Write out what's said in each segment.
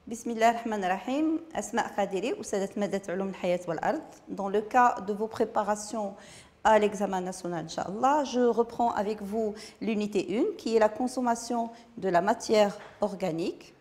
Bismillah ar-Rahman ar-Rahim, Asma Khadiri, Oussadat Madat Ulum al-Hayat wal-Ard. Dans le cas de vos préparations à l'examen national, Inch'Allah, je reprends avec vous l'unité 1, qui est la consommation de la matière organique,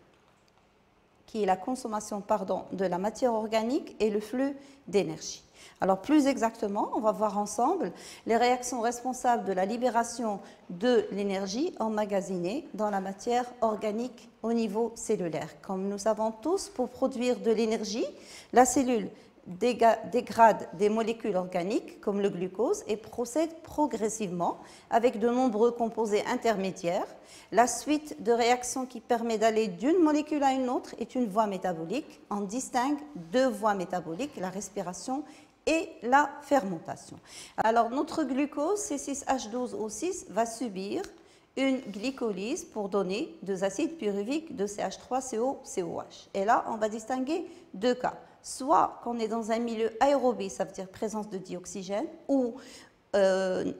de la matière organique et le flux d'énergie. Alors plus exactement, on va voir ensemble les réactions responsables de la libération de l'énergie emmagasinée dans la matière organique au niveau cellulaire. Comme nous savons tous, pour produire de l'énergie, la cellule dégrade des molécules organiques comme le glucose et procède progressivement avec de nombreux composés intermédiaires. La suite de réactions qui permet d'aller d'une molécule à une autre est une voie métabolique. On distingue deux voies métaboliques, la respiration et la fermentation. Alors notre glucose C6H12O6 va subir une glycolyse pour donner deux acides pyruviques de CH3CO, COH. Et là, on va distinguer deux cas. Soit qu'on est dans un milieu aérobie, ça veut dire présence de dioxygène, ou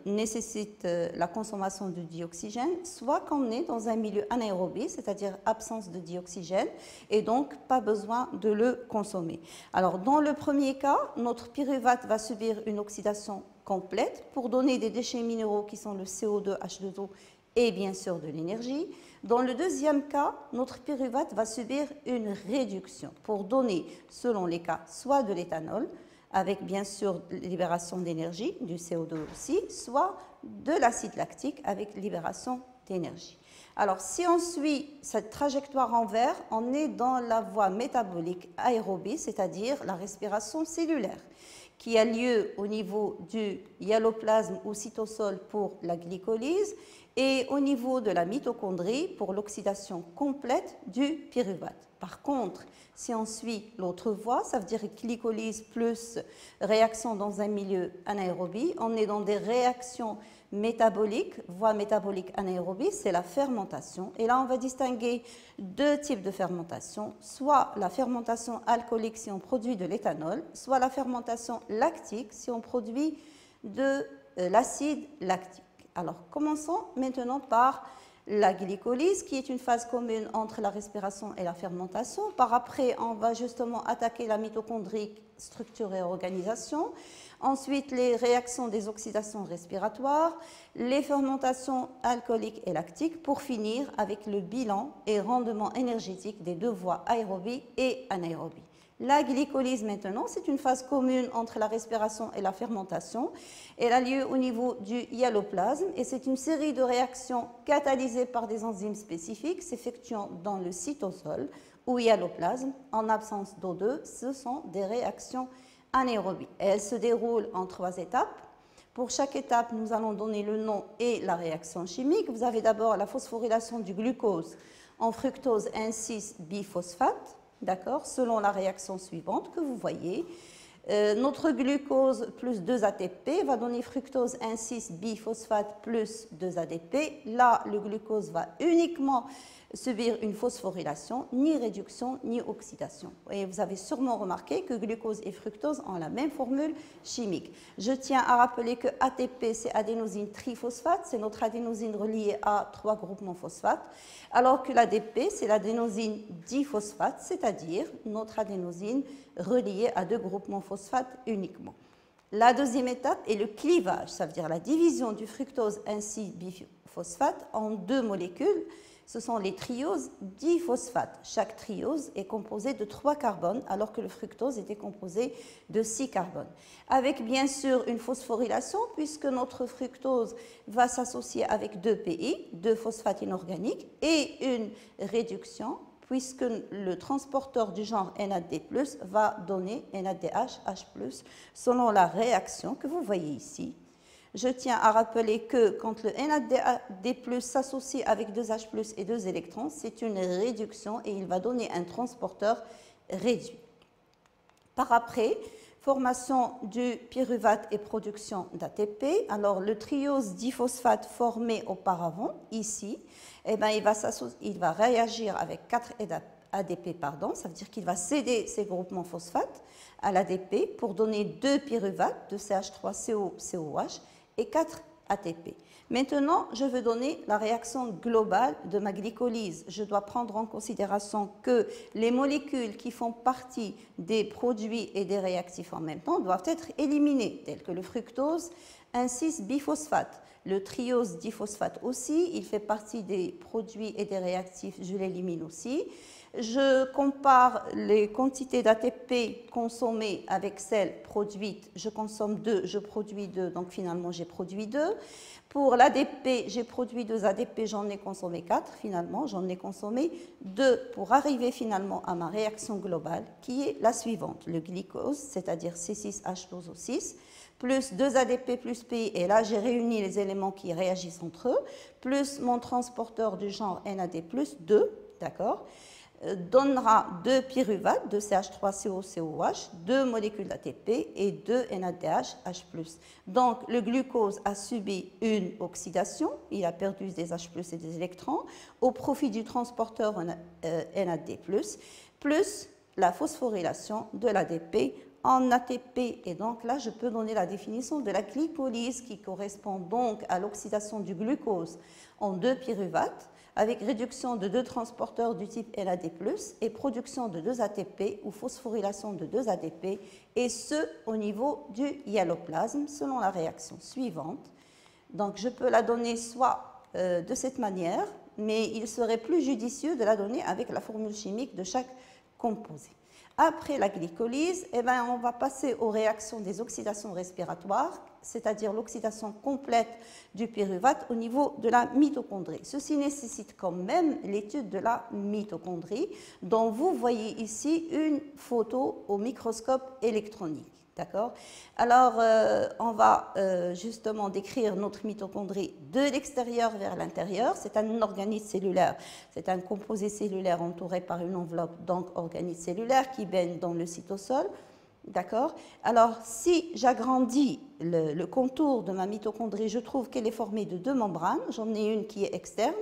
nécessite la consommation de dioxygène, soit qu'on est dans un milieu anaérobie, c'est-à-dire absence de dioxygène, et donc pas besoin de le consommer. Alors dans le premier cas, notre pyruvate va subir une oxydation complète pour donner des déchets minéraux qui sont le CO2, H2O et bien sûr de l'énergie. Dans le deuxième cas, notre pyruvate va subir une réduction pour donner, selon les cas, soit de l'éthanol, avec bien sûr libération d'énergie, du CO2 aussi, soit de l'acide lactique avec libération d'énergie. Alors, si on suit cette trajectoire en vert, on est dans la voie métabolique aérobie, c'est-à-dire la respiration cellulaire, qui a lieu au niveau du hyaloplasme ou cytosol pour la glycolyse et au niveau de la mitochondrie pour l'oxydation complète du pyruvate. Par contre, si on suit l'autre voie, ça veut dire glycolyse plus réaction dans un milieu anaérobie, on est dans des réactions métaboliques, voie métabolique anaérobie, c'est la fermentation. Et là, on va distinguer deux types de fermentation, soit la fermentation alcoolique si on produit de l'éthanol, soit la fermentation lactique si on produit de l'acide lactique. Alors, commençons maintenant par la glycolyse, qui est une phase commune entre la respiration et la fermentation. Par après, on va justement attaquer la mitochondrie, structure et organisation. Ensuite, les réactions des oxydations respiratoires, les fermentations alcooliques et lactiques, pour finir avec le bilan et rendement énergétique des deux voies aérobie et anaérobie. La glycolyse maintenant, c'est une phase commune entre la respiration et la fermentation. Elle a lieu au niveau du hyaloplasme et c'est une série de réactions catalysées par des enzymes spécifiques s'effectuant dans le cytosol ou hyaloplasme en absence d'O2. Ce sont des réactions anaérobies. Elles se déroulent en 3 étapes. Pour chaque étape, nous allons donner le nom et la réaction chimique. Vous avez d'abord la phosphorylation du glucose en fructose 1,6-biphosphate. D'accord, selon la réaction suivante que vous voyez. Notre glucose plus 2 ATP va donner fructose 1,6-biphosphate plus 2 ADP. Là, le glucose va uniquement subir une phosphorylation, ni réduction, ni oxydation. Et vous avez sûrement remarqué que glucose et fructose ont la même formule chimique. Je tiens à rappeler que ATP, c'est adénosine triphosphate, c'est notre adénosine reliée à 3 groupements phosphate, alors que l'ADP, c'est l'adénosine diphosphate, c'est-à-dire notre adénosine reliée à 2 groupements phosphate uniquement. La deuxième étape est le clivage, ça veut dire la division du fructose 1,6-biphosphate en 2 molécules. Ce sont les trioses diphosphates. Chaque triose est composée de 3 carbones, alors que le fructose était composé de 6 carbones. Avec bien sûr une phosphorylation, puisque notre fructose va s'associer avec 2 PI, 2 phosphates inorganiques, et une réduction, puisque le transporteur du genre NAD+, va donner NADH, H+, selon la réaction que vous voyez ici. Je tiens à rappeler que quand le NAD+ s'associe avec 2 H+ et 2 électrons, c'est une réduction et il va donner un transporteur réduit. Par après, formation du pyruvate et production d'ATP. Alors, le triose diphosphate formé auparavant, ici, eh bien, il va réagir avec 4 ADP, ça veut dire qu'il va céder ces groupements phosphates à l'ADP pour donner 2 pyruvates de CH3CO, COH, et 4 ATP. Maintenant, je veux donner la réaction globale de ma glycolyse. Je dois prendre en considération que les molécules qui font partie des produits et des réactifs en même temps doivent être éliminées, telles que le fructose, un 6-biphosphate. Le triose diphosphate aussi, il fait partie des produits et des réactifs, je l'élimine aussi. Je compare les quantités d'ATP consommées avec celles produites. Je consomme 2, je produis 2, donc finalement j'ai produit 2. Pour l'ADP, j'ai produit 2 ADP, j'en ai consommé 4 finalement, j'en ai consommé 2 pour arriver finalement à ma réaction globale qui est la suivante. Le glycose, c'est-à-dire C6H12O6, plus 2 ADP plus PI, et là j'ai réuni les éléments qui réagissent entre eux, plus mon transporteur du genre NAD plus 2, d'accord, donnera 2 pyruvate, 2 CH3COCOH, 2 molécules d'ATP et 2 NADH H+. Donc le glucose a subi une oxydation, il a perdu des H+ et des électrons au profit du transporteur NAD+, plus la phosphorylation de l'ADP en ATP. Et donc là, je peux donner la définition de la glycolyse qui correspond donc à l'oxydation du glucose en 2 pyruvates avec réduction de 2 transporteurs du type NAD+, et production de 2 ATP ou phosphorylation de 2 ADP, et ce au niveau du hyaloplasme selon la réaction suivante. Donc je peux la donner soit de cette manière, mais il serait plus judicieux de la donner avec la formule chimique de chaque composé. Après la glycolyse, eh bien, on va passer aux réactions des oxydations respiratoires, c'est-à-dire l'oxydation complète du pyruvate au niveau de la mitochondrie. Ceci nécessite quand même l'étude de la mitochondrie, dont vous voyez ici une photo au microscope électronique. D'accord? Alors, on va justement décrire notre mitochondrie de l'extérieur vers l'intérieur. C'est un organisme cellulaire, c'est un composé cellulaire entouré par une enveloppe, donc organisme cellulaire qui baigne dans le cytosol. D'accord? Alors, si j'agrandis le contour de ma mitochondrie, je trouve qu'elle est formée de 2 membranes. J'en ai une qui est externe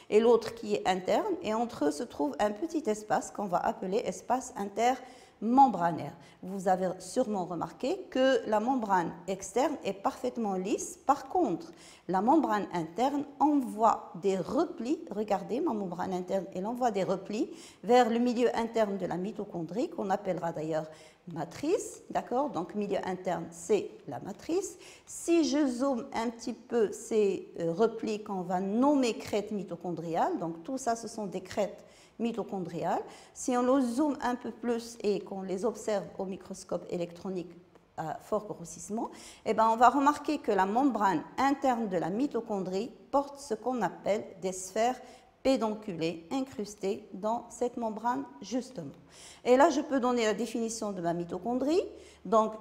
et l'autre qui est interne. Et entre eux se trouve un petit espace qu'on va appeler espace intermembranaire. Vous avez sûrement remarqué que la membrane externe est parfaitement lisse. Par contre, la membrane interne envoie des replis. Regardez, ma membrane interne, elle envoie des replis vers le milieu interne de la mitochondrie, qu'on appellera d'ailleurs matrice, d'accord? Donc, milieu interne, c'est la matrice. Si je zoome un petit peu ces replis qu'on va nommer crêtes mitochondriales, donc tout ça, ce sont des crêtes mitochondriales. Si on les zoome un peu plus et qu'on les observe au microscope électronique à fort grossissement, eh ben, on va remarquer que la membrane interne de la mitochondrie porte ce qu'on appelle des sphères pédonculées incrustées dans cette membrane justement. Et là, je peux donner la définition de ma mitochondrie, donc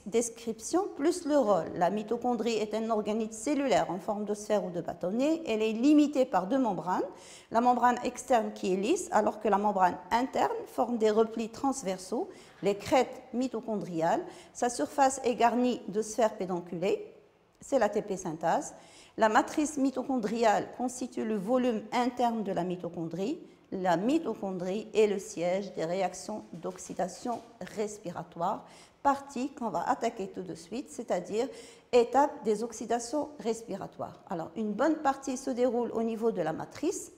description plus le rôle. La mitochondrie est un organisme cellulaire en forme de sphère ou de bâtonnet. Elle est limitée par 2 membranes, la membrane externe qui est lisse, alors que la membrane interne forme des replis transversaux, les crêtes mitochondriales. Sa surface est garnie de sphères pédonculées, c'est l'ATP synthase. La matrice mitochondriale constitue le volume interne de la mitochondrie. La mitochondrie est le siège des réactions d'oxydation respiratoire, partie qu'on va attaquer tout de suite, c'est-à-dire étape des oxydations respiratoires. Alors, une bonne partie se déroule au niveau de la matrice,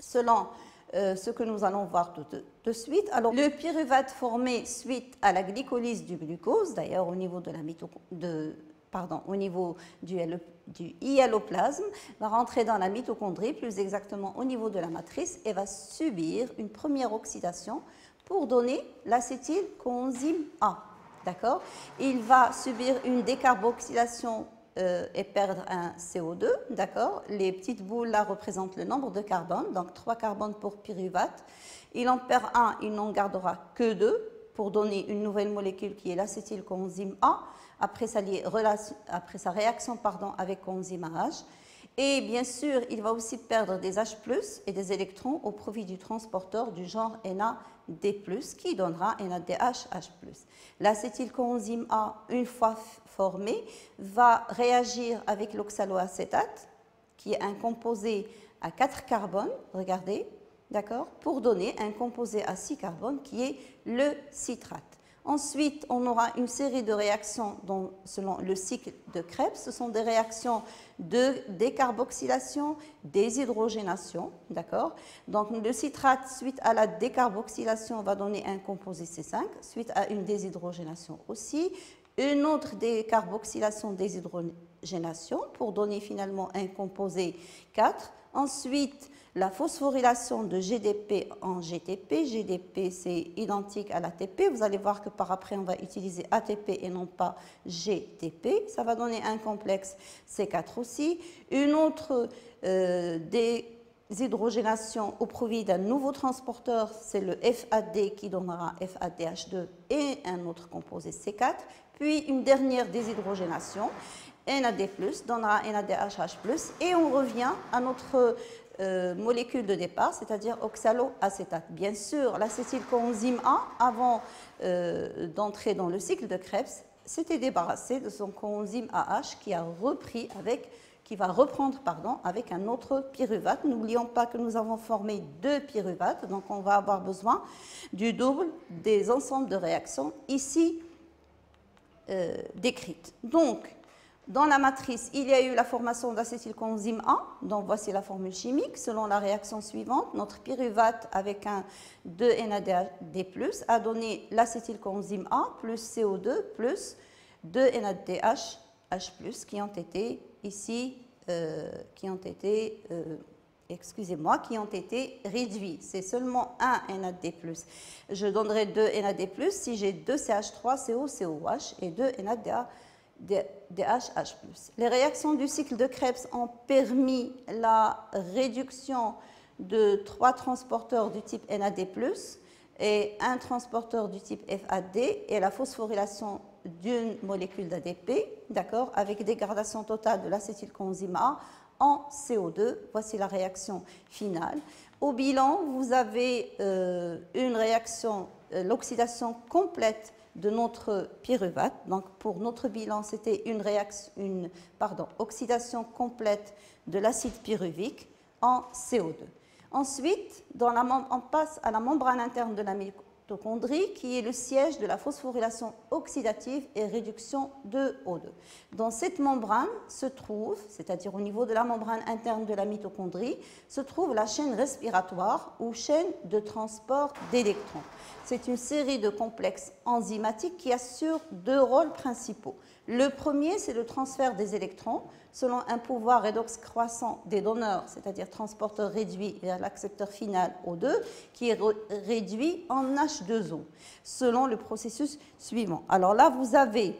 selon ce que nous allons voir tout de suite. Alors, le pyruvate formé suite à la glycolyse du glucose, d'ailleurs au niveau au niveau du hyaloplasme, va rentrer dans la mitochondrie, plus exactement au niveau de la matrice, et va subir une première oxydation pour donner l'acétylcoenzyme A. D'accord? Il va subir une décarboxylation et perdre un CO2. D'accord? Les petites boules là représentent le nombre de carbones, donc 3 carbones pour pyruvate. Il en perd un, il n'en gardera que 2 pour donner une nouvelle molécule qui est l'acétylcoenzyme A. Après sa réaction avec coenzyme AH. Et bien sûr, il va aussi perdre des H+, et des électrons au profit du transporteur du genre NAD+, qui donnera NADH H+. L'acétylcoenzyme A, une fois formé, va réagir avec l'oxaloacétate, qui est un composé à 4 carbones, regardez, d'accord, pour donner un composé à 6 carbones qui est le citrate. Ensuite, on aura une série de réactions selon le cycle de Krebs. Ce sont des réactions de décarboxylation, déshydrogénation, d'accord? Donc, le citrate, suite à la décarboxylation, va donner un composé C5, suite à une déshydrogénation aussi. Une autre décarboxylation, déshydrogénation, pour donner finalement un composé 4. Ensuite, la phosphorylation de GDP en GTP. GDP, c'est identique à l'ATP. Vous allez voir que par après, on va utiliser ATP et non pas GTP. Ça va donner un complexe C4 aussi. Une autre déshydrogénation au profit d'un nouveau transporteur, c'est le FAD qui donnera FADH2 et un autre composé C4. Puis une dernière déshydrogénation, NAD+, donnera NADHH+, et on revient à notre molécule de départ, c'est-à-dire oxaloacétate. Bien sûr, l'acétylcoenzyme A, avant d'entrer dans le cycle de Krebs, s'était débarrassé de son coenzyme AH qui va reprendre avec un autre pyruvate. N'oublions pas que nous avons formé 2 pyruvates, donc on va avoir besoin du double des ensembles de réactions ici décrites. Donc, dans la matrice, il y a eu la formation d'acétylcoenzyme A, donc voici la formule chimique. Selon la réaction suivante, notre pyruvate avec un 2-NAD+ a donné l'acétylcoenzyme A plus CO2 plus 2-NADH H+, qui ont été ici, qui ont été réduits. C'est seulement un NAD+. Je donnerai 2 NAD+, si j'ai 2 CH3, CO, COH et 2 NADH. DHH+. Les réactions du cycle de Krebs ont permis la réduction de 3 transporteurs du type NAD+, et un transporteur du type FAD, et la phosphorylation d'une molécule d'ADP, d'accord, avec dégradation totale de l'acétylcoenzyme A en CO2. Voici la réaction finale. Au bilan, vous avez une réaction, l'oxydation complète de notre pyruvate. Donc, pour notre bilan, c'était une oxydation complète de l'acide pyruvique en CO2. Ensuite, on passe à la membrane interne de la mitochondrie, qui est le siège de la phosphorylation oxydative et réduction de O2. Dans cette membrane se trouve, c'est-à-dire au niveau de la membrane interne de la mitochondrie, se trouve la chaîne respiratoire ou chaîne de transport d'électrons. C'est une série de complexes enzymatiques qui assurent 2 rôles principaux. Le premier, c'est le transfert des électrons selon un pouvoir redox croissant des donneurs, c'est-à-dire transporteur réduit vers l'accepteur final O2, qui est réduit en H2O, selon le processus suivant. Alors là, vous avez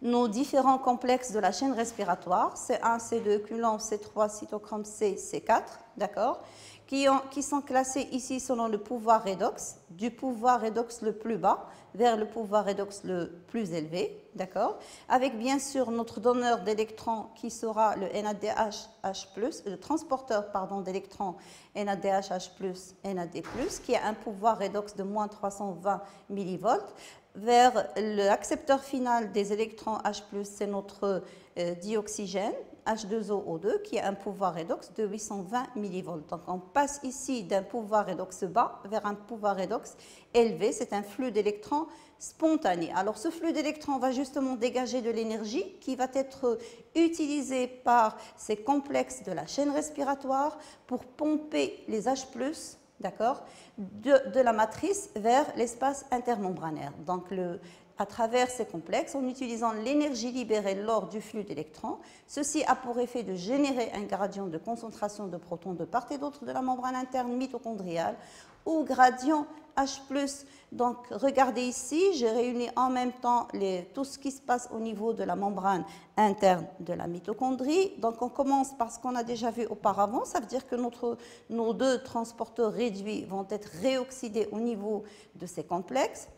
nos différents complexes de la chaîne respiratoire, C1, C2, Coulomb, C3, cytochrome C, C4, d'accord, qui sont classés ici selon le pouvoir redox, du pouvoir redox le plus bas vers le pouvoir redox le plus élevé, d'accord, avec bien sûr notre donneur d'électrons qui sera le NADH+, le transporteur d'électrons NADH+, NAD+, qui a un pouvoir redox de moins 320 millivolts, vers l'accepteur final des électrons H+, c'est notre dioxygène, H2O, qui a un pouvoir redox de 820 millivolts. Donc on passe ici d'un pouvoir redox bas vers un pouvoir redox élevé. C'est un flux d'électrons spontané. Alors ce flux d'électrons va justement dégager de l'énergie qui va être utilisée par ces complexes de la chaîne respiratoire pour pomper les H+, d'accord, de la matrice vers l'espace intermembranaire. Donc à travers ces complexes, en utilisant l'énergie libérée lors du flux d'électrons. Ceci a pour effet de générer un gradient de concentration de protons de part et d'autre de la membrane interne mitochondriale ou gradient H+. Donc, regardez ici, j'ai réuni en même temps tout ce qui se passe au niveau de la membrane interne de la mitochondrie. Donc, on commence par ce qu'on a déjà vu auparavant. Ça veut dire que nos 2 transporteurs réduits vont être réoxydés au niveau de ces complexes.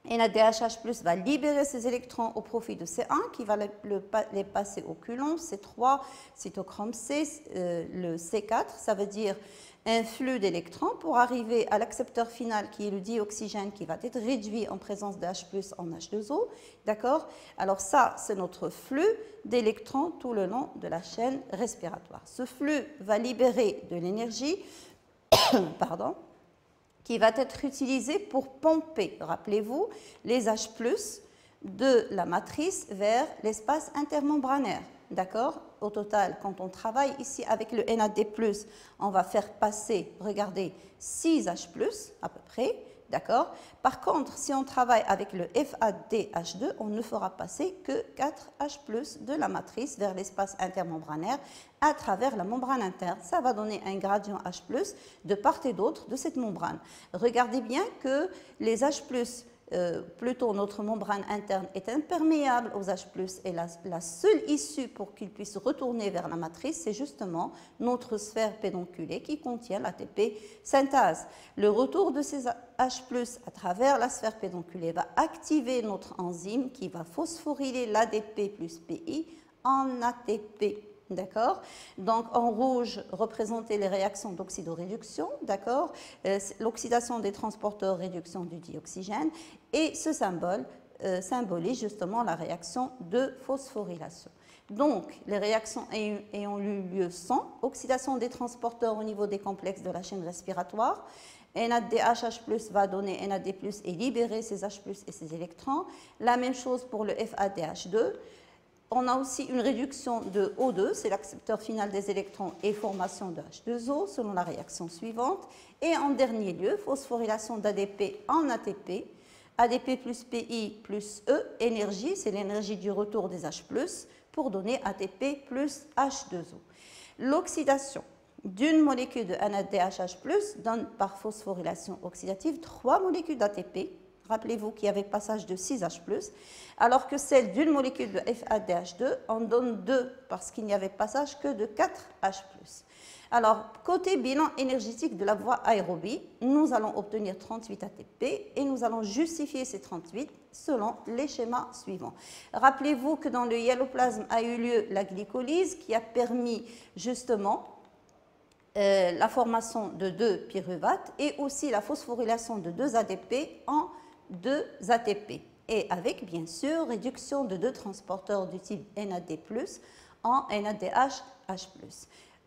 NADHH+ va libérer ces électrons au profit de C1 qui va les passer au Coulomb, C3, cytochrome C, le C4, ça veut dire un flux d'électrons pour arriver à l'accepteur final qui est le dioxygène qui va être réduit en présence de H+ en H2O. D'accord? Alors ça, c'est notre flux d'électrons tout le long de la chaîne respiratoire. Ce flux va libérer de l'énergie, pardon, qui va être utilisé pour pomper, rappelez-vous, les H+ de la matrice vers l'espace intermembranaire. D'accord? Au total, quand on travaille ici avec le NAD+, on va faire passer, regardez, 6 H+, à peu près. D'accord? Par contre, si on travaille avec le FADH2, on ne fera passer que 4 H+ de la matrice vers l'espace intermembranaire à travers la membrane interne. Ça va donner un gradient H+ de part et d'autre de cette membrane. Regardez bien que les H+, plutôt notre membrane interne est imperméable aux H+, et la seule issue pour qu'il puisse retourner vers la matrice, c'est justement notre sphère pédonculée qui contient l'ATP synthase. Le retour de ces H+ à travers la sphère pédonculée va activer notre enzyme qui va phosphoryler l'ADP plus PI en ATP. D'accord? Donc, en rouge, représenter les réactions d'oxydoréduction, d'accord? L'oxydation des transporteurs, réduction du dioxygène. Et ce symbole symbolise justement la réaction de phosphorylation. Donc, les réactions ayant eu lieu sont oxydation des transporteurs au niveau des complexes de la chaîne respiratoire. NADH+ va donner NAD+ et libérer ces H+ et ces électrons. La même chose pour le FADH2. On a aussi une réduction de O2, c'est l'accepteur final des électrons, et formation de H2O selon la réaction suivante. Et en dernier lieu, phosphorylation d'ADP en ATP. ADP plus PI plus E, énergie, c'est l'énergie du retour des H+, pour donner ATP plus H2O. L'oxydation d'une molécule de NADH+ donne par phosphorylation oxydative 3 molécules d'ATP. Rappelez-vous qu'il y avait passage de 6 H+, alors que celle d'une molécule de FADH2 en donne 2 parce qu'il n'y avait passage que de 4 H+. Alors, côté bilan énergétique de la voie aérobie, nous allons obtenir 38 ATP et nous allons justifier ces 38 selon les schémas suivants. Rappelez-vous que dans le hyaloplasme a eu lieu la glycolyse qui a permis justement la formation de 2 pyruvates et aussi la phosphorylation de 2 ADP en 2 ATP. Et avec, bien sûr, réduction de 2 transporteurs du type NAD+, en NADH+.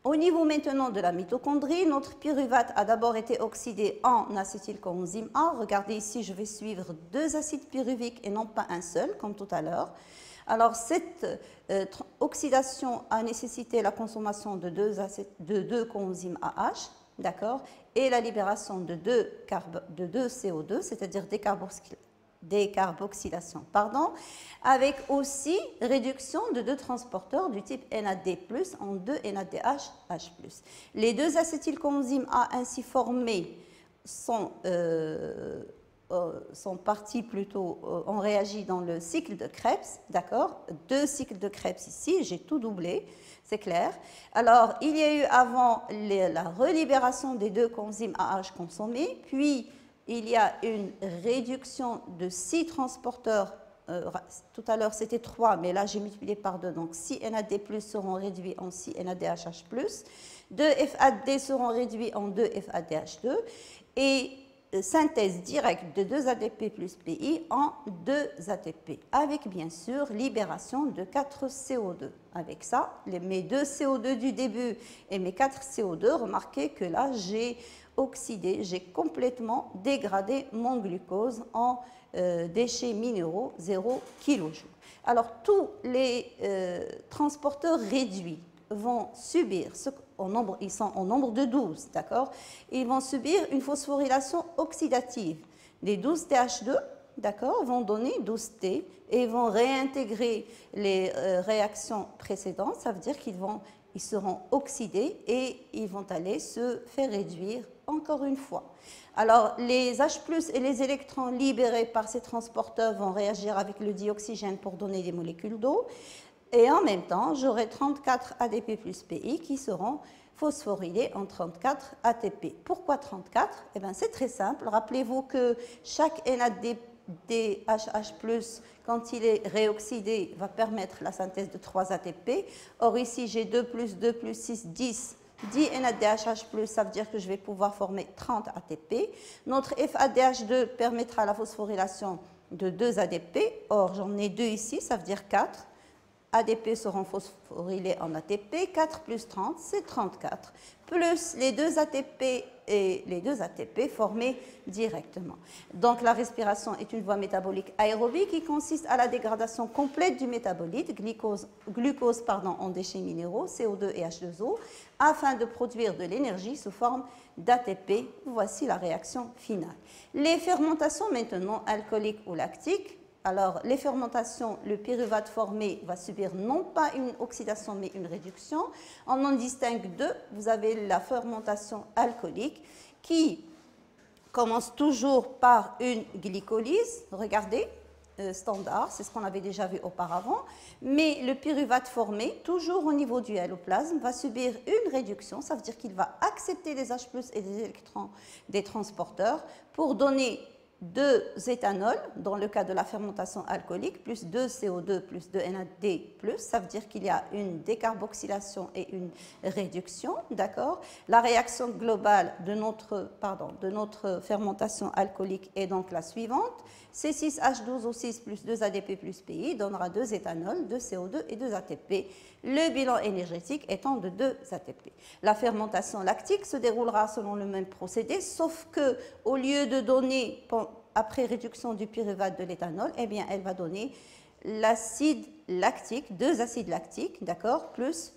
Au niveau maintenant de la mitochondrie, notre pyruvate a d'abord été oxydé en acétylcoenzyme A. Regardez ici, je vais suivre 2 acides pyruviques et non pas un seul, comme tout à l'heure. Alors, cette oxydation a nécessité la consommation de 2 coenzymes AH, d'accord, et la libération de 2 CO2, c'est-à-dire décarboxylation, avec aussi réduction de 2 transporteurs du type NAD+, en 2 NADH+. Les 2 acétylcoenzymes A ainsi formés sont partis plutôt, ont réagi dans le cycle de Krebs, d'accord? 2 cycles de Krebs ici, j'ai tout doublé, c'est clair. Alors, il y a eu avant la relibération des 2 coenzymes AH consommés, puis il y a une réduction de 6 transporteurs. Tout à l'heure, c'était 3, mais là, j'ai multiplié par 2. Donc, 6 NAD+ seront réduits en 6 NADH+. 2 FAD seront réduits en 2 FADH2. Et synthèse directe de 2 ADP plus PI en 2 ATP, avec bien sûr libération de 4 CO2. Avec ça, mes 2 CO2 du début et mes 4 CO2, remarquez que là, j'ai oxydé, j'ai complètement dégradé mon glucose en déchets minéraux 0 kJ. Alors, tous les transporteurs réduits vont subir, ils sont en nombre de 12, d'accord? Ils vont subir une phosphorylation oxydative. Les 12 TH2, d'accord, vont donner 12 T et vont réintégrer les réactions précédentes. Ça veut dire ils seront oxydés et ils vont aller se faire réduire encore une fois. Alors, les H+ et les électrons libérés par ces transporteurs vont réagir avec le dioxygène pour donner des molécules d'eau. Et en même temps, j'aurai 34 ADP plus PI qui seront phosphorylés en 34 ATP. Pourquoi 34? Eh bien, c'est très simple. Rappelez-vous que chaque NADH+, quand il est réoxydé, va permettre la synthèse de 3 ATP. Or, ici, j'ai 2 plus 2 plus 6, 10. 10 NADH+, ça veut dire que je vais pouvoir former 30 ATP. Notre FADH2 permettra la phosphorylation de 2 ADP. Or, j'en ai 2 ici, ça veut dire 4. ADP seront phosphorylés en ATP. 4 plus 30, c'est 34. Plus les deux ATP et les deux ATP formés directement. Donc la respiration est une voie métabolique aérobie qui consiste à la dégradation complète du métabolite, glucose en déchets minéraux, CO2 et H2O, afin de produire de l'énergie sous forme d'ATP. Voici la réaction finale. Les fermentations maintenant, alcooliques ou lactiques. Alors, les fermentations, le pyruvate formé va subir non pas une oxydation, mais une réduction. On en distingue deux. Vous avez la fermentation alcoolique qui commence toujours par une glycolyse. Regardez, standard, c'est ce qu'on avait déjà vu auparavant. Mais le pyruvate formé, toujours au niveau du alloplasme, va subir une réduction. Ça veut dire qu'il va accepter les H+ et les électrons des transporteurs pour donner 2 éthanol, dans le cas de la fermentation alcoolique, plus 2 CO2 plus 2 NAD+, ça veut dire qu'il y a une décarboxylation et une réduction, d'accord? La réaction globale de notre fermentation alcoolique est donc la suivante. C6H12O6 plus 2 ADP plus PI donnera 2 éthanol, 2 CO2 et 2 ATP, le bilan énergétique étant de 2 ATP. La fermentation lactique se déroulera selon le même procédé, sauf que au lieu de donner, après réduction du pyruvate de l'éthanol, eh bien, elle va donner l'acide lactique, 2 acides lactiques, d'accord, plus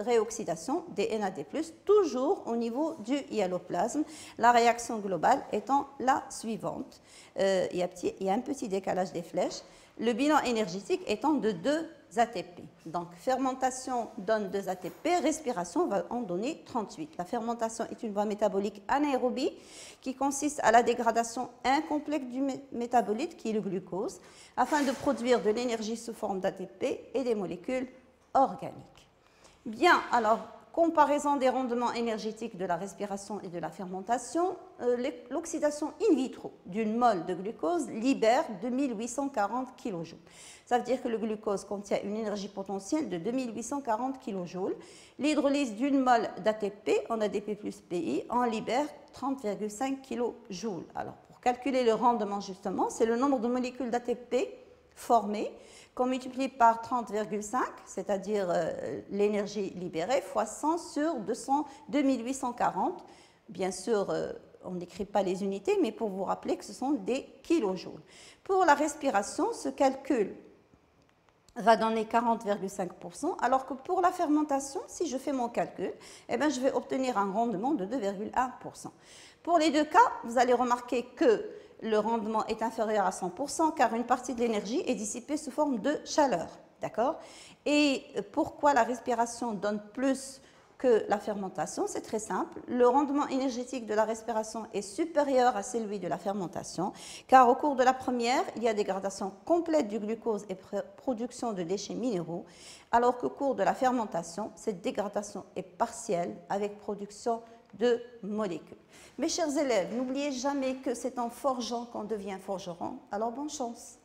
réoxydation des NAD+, toujours au niveau du hyaloplasme. La réaction globale étant la suivante. Il y a un petit décalage des flèches. Le bilan énergétique étant de 2 ATP. Donc, fermentation donne 2 ATP, respiration va en donner 38. La fermentation est une voie métabolique anaérobie qui consiste à la dégradation incomplète du métabolite, qui est le glucose, afin de produire de l'énergie sous forme d'ATP et des molécules organiques. Bien, alors, comparaison des rendements énergétiques de la respiration et de la fermentation, l'oxydation in vitro d'une mole de glucose libère 2840 kJ. Ça veut dire que le glucose contient une énergie potentielle de 2840 kJ. L'hydrolyse d'une mole d'ATP en ADP plus PI en libère 30,5 kJ. Alors, pour calculer le rendement, justement, c'est le nombre de molécules d'ATP formées qu'on multiplie par 30,5, c'est-à-dire l'énergie libérée, fois 100 sur 2840. Bien sûr, on n'écrit pas les unités, mais pour vous rappeler que ce sont des kilojoules. Pour la respiration, ce calcul va donner 40,5%, alors que pour la fermentation, si je fais mon calcul, eh bien, je vais obtenir un rendement de 2,1%. Pour les deux cas, vous allez remarquer que le rendement est inférieur à 100% car une partie de l'énergie est dissipée sous forme de chaleur. D'accord? Et pourquoi la respiration donne plus que la fermentation? C'est très simple. Le rendement énergétique de la respiration est supérieur à celui de la fermentation car au cours de la première, il y a dégradation complète du glucose et production de déchets minéraux, alors qu'au cours de la fermentation, cette dégradation est partielle avec production de molécules. Mes chers élèves, n'oubliez jamais que c'est en forgeant qu'on devient forgeron. Alors bonne chance.